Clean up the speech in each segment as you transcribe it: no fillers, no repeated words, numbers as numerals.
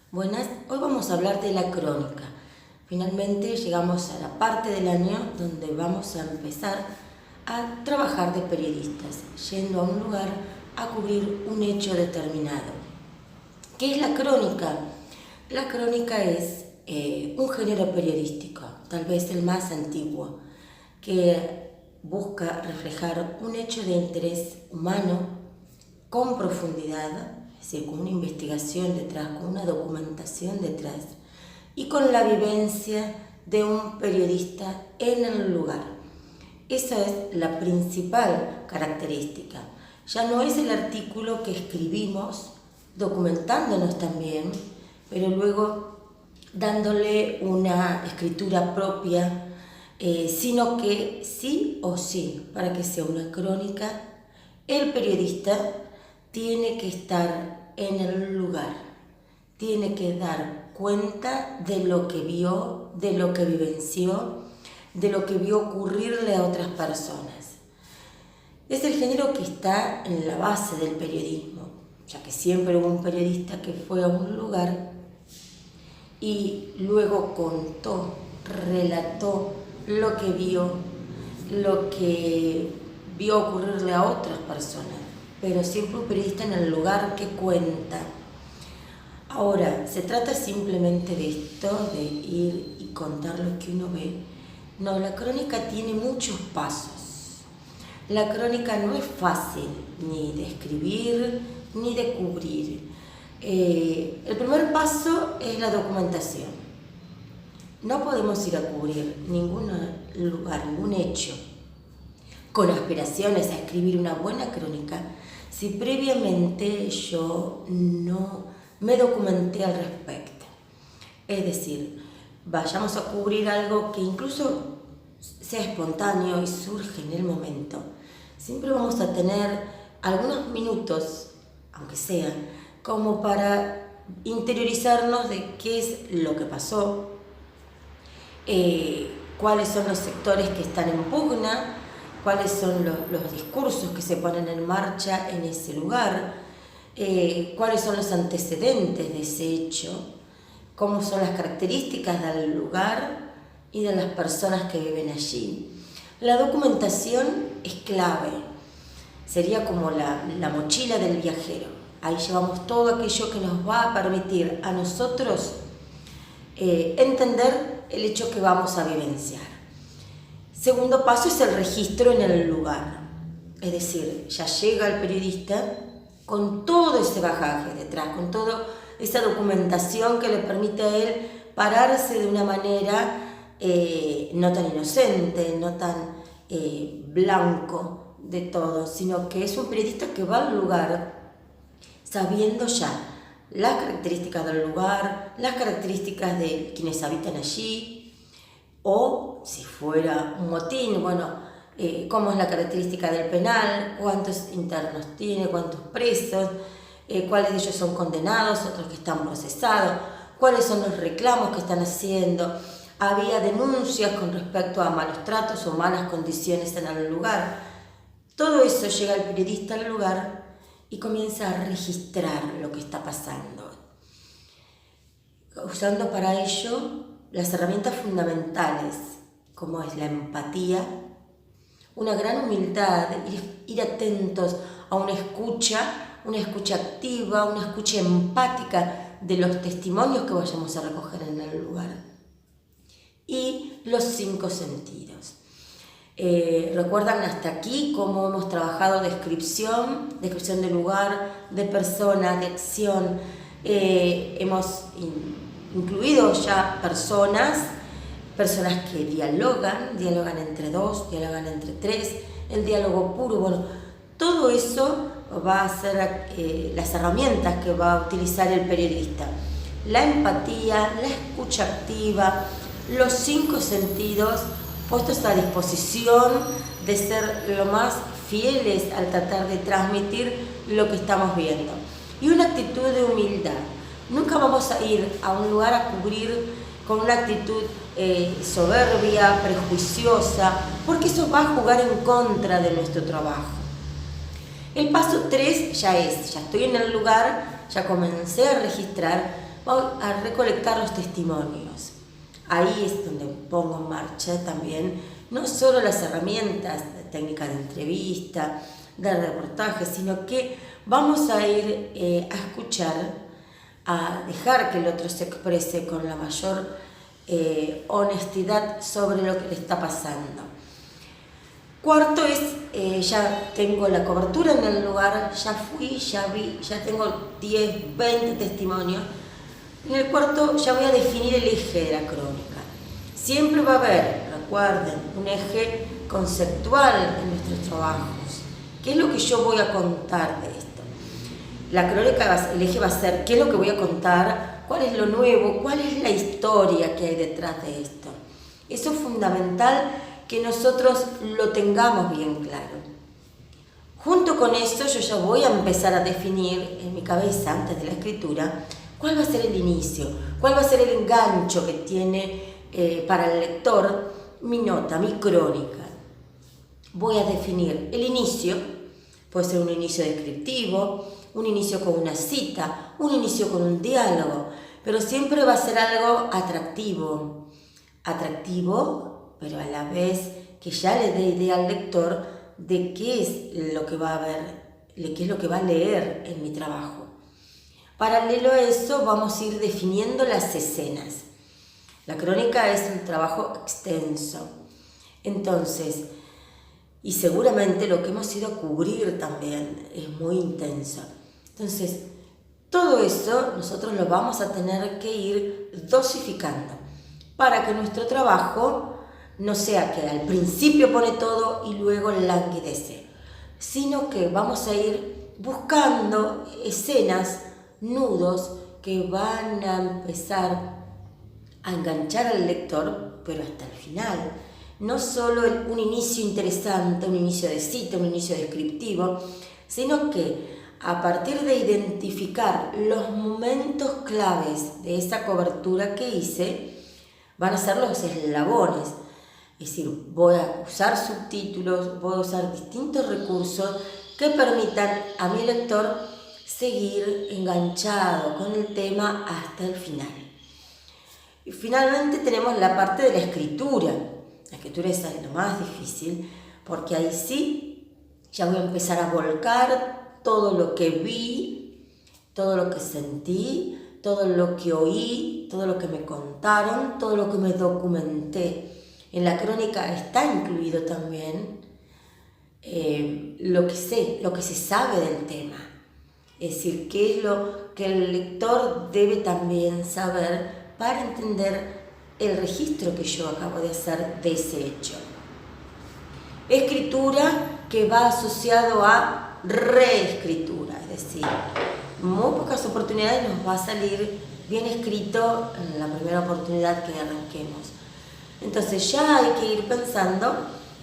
Buenas, hoy vamos a hablar de la crónica. Finalmente llegamos a la parte del año donde vamos a empezar a trabajar de periodistas, yendo a un lugar a cubrir un hecho determinado. ¿Qué es la crónica? La crónica es un género periodístico, tal vez el más antiguo, que busca reflejar un hecho de interés humano con profundidad, es decir, con una investigación detrás, con una documentación detrás y con la vivencia de un periodista en el lugar. Esa es la principal característica. Ya no es el artículo que escribimos documentándonos también, pero luego dándole una escritura propia, sino que sí o sí, para que sea una crónica, el periodista tiene que estar en el lugar, tiene que dar cuenta de lo que vio, de lo que vivenció, de lo que vio ocurrirle a otras personas. Es el género que está en la base del periodismo, ya que siempre hubo un periodista que fue a un lugar y luego contó, relató lo que vio ocurrirle a otras personas, pero siempre un periodista en el lugar que cuenta. Ahora, ¿se trata simplemente de esto, de ir y contar lo que uno ve? No, la crónica tiene muchos pasos. La crónica no es fácil ni de escribir ni de cubrir. El primer paso es la documentación. No podemos ir a cubrir ningún lugar, ningún hecho, con aspiraciones a escribir una buena crónica, si previamente yo no me documenté al respecto. Es decir, vayamos a cubrir algo que incluso sea espontáneo y surge en el momento. Siempre vamos a tener algunos minutos, aunque sea, como para interiorizarnos de qué es lo que pasó, cuáles son los sectores que están en pugna, cuáles son los discursos que se ponen en marcha en ese lugar, cuáles son los antecedentes de ese hecho, cómo son las características del lugar y de las personas que viven allí. La documentación es clave, sería como la mochila del viajero. Ahí llevamos todo aquello que nos va a permitir a nosotros entender el hecho que vamos a vivenciar. Segundo paso es el registro en el lugar, es decir, ya llega el periodista con todo ese bagaje detrás, con toda esa documentación que le permite a él pararse de una manera no tan inocente, no tan blanco de todo, sino que es un periodista que va al lugar sabiendo ya las características del lugar, las características de quienes habitan allí, o si fuera un motín, cómo es la característica del penal, cuántos internos tiene, cuántos presos, cuáles de ellos son condenados, otros que están procesados, cuáles son los reclamos que están haciendo. Había denuncias con respecto a malos tratos o malas condiciones en el lugar. Todo eso llega el periodista al lugar y comienza a registrar lo que está pasando, usando para ello las herramientas fundamentales, como es la empatía, una gran humildad, ir atentos a una escucha activa, una escucha empática de los testimonios que vayamos a recoger en el lugar. Y los 5 sentidos. ¿Recuerdan hasta aquí cómo hemos trabajado descripción de lugar, de persona, de acción? Hemos incluido ya personas que dialogan entre dos, dialogan entre tres, el diálogo puro, todo eso va a ser las herramientas que va a utilizar el periodista. La empatía, la escucha activa, los 5 sentidos puestos a disposición de ser lo más fieles al tratar de transmitir lo que estamos viendo. Y una actitud de humildad. Nunca vamos a ir a un lugar a cubrir con una actitud soberbia, prejuiciosa, porque eso va a jugar en contra de nuestro trabajo. El paso 3 ya estoy en el lugar, ya comencé a registrar, voy a recolectar los testimonios. Ahí es donde pongo en marcha también no solo las herramientas de técnica de entrevista, de reportaje, sino que vamos a ir a escuchar, a dejar que el otro se exprese con la mayor honestidad sobre lo que le está pasando. Cuarto es, ya tengo la cobertura en el lugar, ya fui, ya vi, ya tengo 10, 20 testimonios. En el cuarto ya voy a definir el eje de la crónica. Siempre va a haber, recuerden, un eje conceptual en nuestros trabajos. ¿Qué es lo que yo voy a contar de esto? La crónica, el eje va a ser qué es lo que voy a contar, cuál es lo nuevo, cuál es la historia que hay detrás de esto. Eso es fundamental que nosotros lo tengamos bien claro. Junto con eso yo ya voy a empezar a definir en mi cabeza, antes de la escritura, cuál va a ser el inicio, cuál va a ser el engancho que tiene para el lector mi nota, mi crónica. Voy a definir el inicio, puede ser un inicio descriptivo, un inicio con una cita, un inicio con un diálogo, pero siempre va a ser algo atractivo. Atractivo, pero a la vez que ya le dé idea al lector de qué es lo que va a ver, qué es lo que va a leer en mi trabajo. Paralelo a eso vamos a ir definiendo las escenas. La crónica es un trabajo extenso. Entonces, y seguramente lo que hemos ido a cubrir también es muy intenso. Entonces, todo eso nosotros lo vamos a tener que ir dosificando para que nuestro trabajo no sea que al principio pone todo y luego languidece, sino que vamos a ir buscando escenas, nudos que van a empezar a enganchar al lector, pero hasta el final. No solo un inicio interesante, un inicio de cita, un inicio descriptivo, sino que a partir de identificar los momentos claves de esa cobertura que hice, van a ser los eslabones. Es decir, voy a usar subtítulos, voy a usar distintos recursos que permitan a mi lector seguir enganchado con el tema hasta el final. Y finalmente tenemos la parte de la escritura. La escritura es lo más difícil, porque ahí sí ya voy a empezar a volcar todo lo que vi, todo lo que sentí, todo lo que oí, todo lo que me contaron, todo lo que me documenté. En la crónica está incluido también lo que sé, lo que se sabe del tema. Es decir, qué es lo que el lector debe también saber para entender el registro que yo acabo de hacer de ese hecho. Escritura que va asociado a reescritura, es decir, en muy pocas oportunidades nos va a salir bien escrito en la primera oportunidad que arranquemos. Entonces ya hay que ir pensando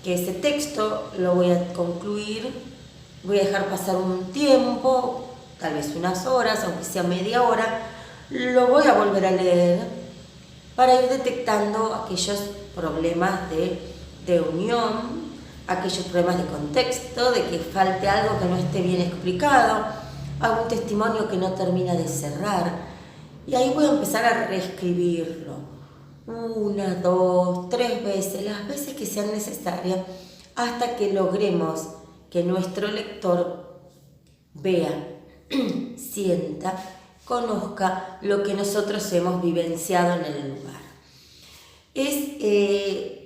que ese texto lo voy a concluir, voy a dejar pasar un tiempo, tal vez unas horas, aunque sea media hora, lo voy a volver a leer para ir detectando aquellos problemas de unión, aquellos problemas de contexto, de que falte algo que no esté bien explicado, algún testimonio que no termina de cerrar. Y ahí voy a empezar a reescribirlo, 1, 2, 3 veces, las veces que sean necesarias, hasta que logremos que nuestro lector vea, sienta, conozca lo que nosotros hemos vivenciado en el lugar.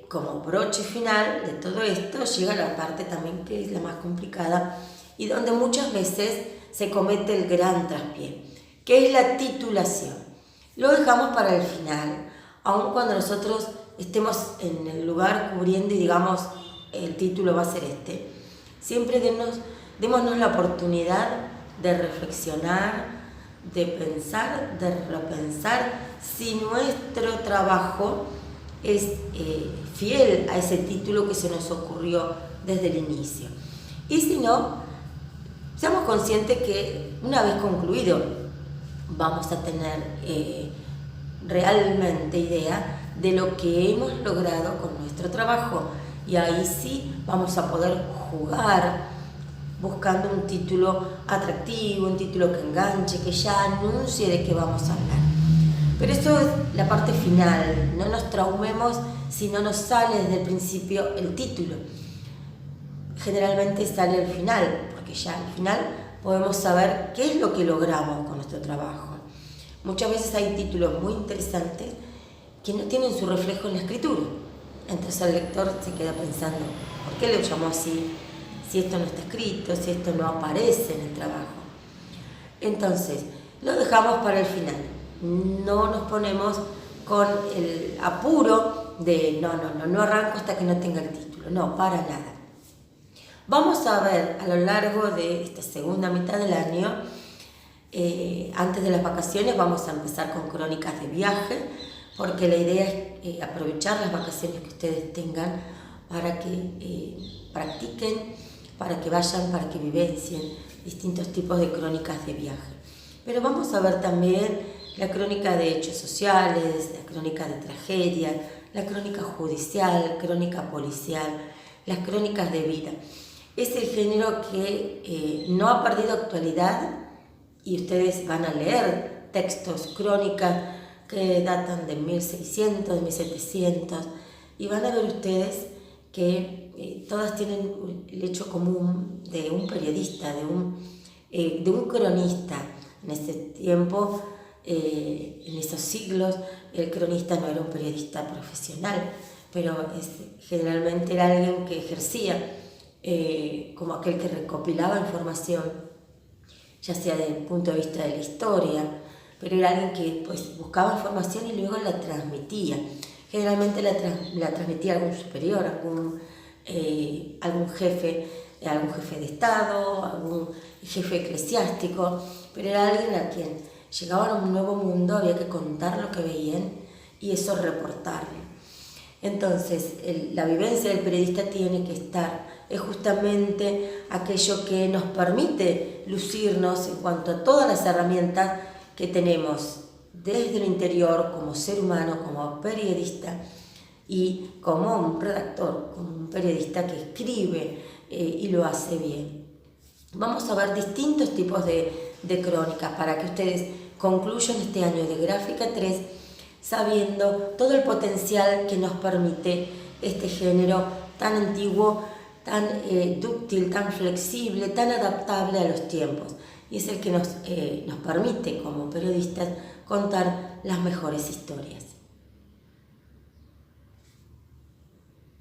Como broche final de todo esto llega la parte también que es la más complicada y donde muchas veces se comete el gran traspié, que es la titulación. Lo dejamos para el final, aun cuando nosotros estemos en el lugar cubriendo y digamos el título va a ser este. Siempre démonos la oportunidad de reflexionar, de pensar, de repensar si nuestro trabajo es fiel a ese título que se nos ocurrió desde el inicio. Y si no, seamos conscientes que una vez concluido vamos a tener realmente idea de lo que hemos logrado con nuestro trabajo y ahí sí vamos a poder jugar buscando un título atractivo, un título que enganche, que ya anuncie de qué vamos a hablar. Pero esto es la parte final, no nos traumemos si no nos sale desde el principio el título. Generalmente sale al final, porque ya al final podemos saber qué es lo que logramos con nuestro trabajo. Muchas veces hay títulos muy interesantes que no tienen su reflejo en la escritura. Entonces el lector se queda pensando, ¿por qué lo llamó así? Si esto no está escrito, si esto no aparece en el trabajo. Entonces, lo dejamos para el final. No nos ponemos con el apuro de no arranco hasta que no tenga el título. No, para nada. Vamos a ver a lo largo de esta segunda mitad del año, antes de las vacaciones, vamos a empezar con crónicas de viaje, porque la idea es aprovechar las vacaciones que ustedes tengan para que practiquen, para que vayan, para que vivencien distintos tipos de crónicas de viaje. Pero vamos a ver también la crónica de hechos sociales, la crónica de tragedia, la crónica judicial, crónica policial, las crónicas de vida. Es el género que no ha perdido actualidad y ustedes van a leer textos, crónicas que datan de 1600, 1700 y van a ver ustedes que todas tienen el hecho común de un periodista, de un cronista. En ese tiempo, en esos siglos, el cronista no era un periodista profesional, pero generalmente era alguien que ejercía como aquel que recopilaba información, ya sea desde el punto de vista de la historia, pero era alguien que pues, buscaba información y luego la transmitía. Generalmente la transmitía a algún superior, algún jefe de Estado, algún jefe eclesiástico, pero era alguien a quien llegaban a un nuevo mundo, había que contar lo que veían y eso reportarlo. Entonces, la vivencia del periodista tiene que estar, es justamente aquello que nos permite lucirnos en cuanto a todas las herramientas que tenemos desde el interior como ser humano, como periodista y como un redactor, como un periodista que escribe y lo hace bien. Vamos a ver distintos tipos de crónicas para que ustedes concluyan este año de Gráfica 3 sabiendo todo el potencial que nos permite este género tan antiguo, tan dúctil, tan flexible, tan adaptable a los tiempos. Y es el que nos permite como periodistas contar las mejores historias.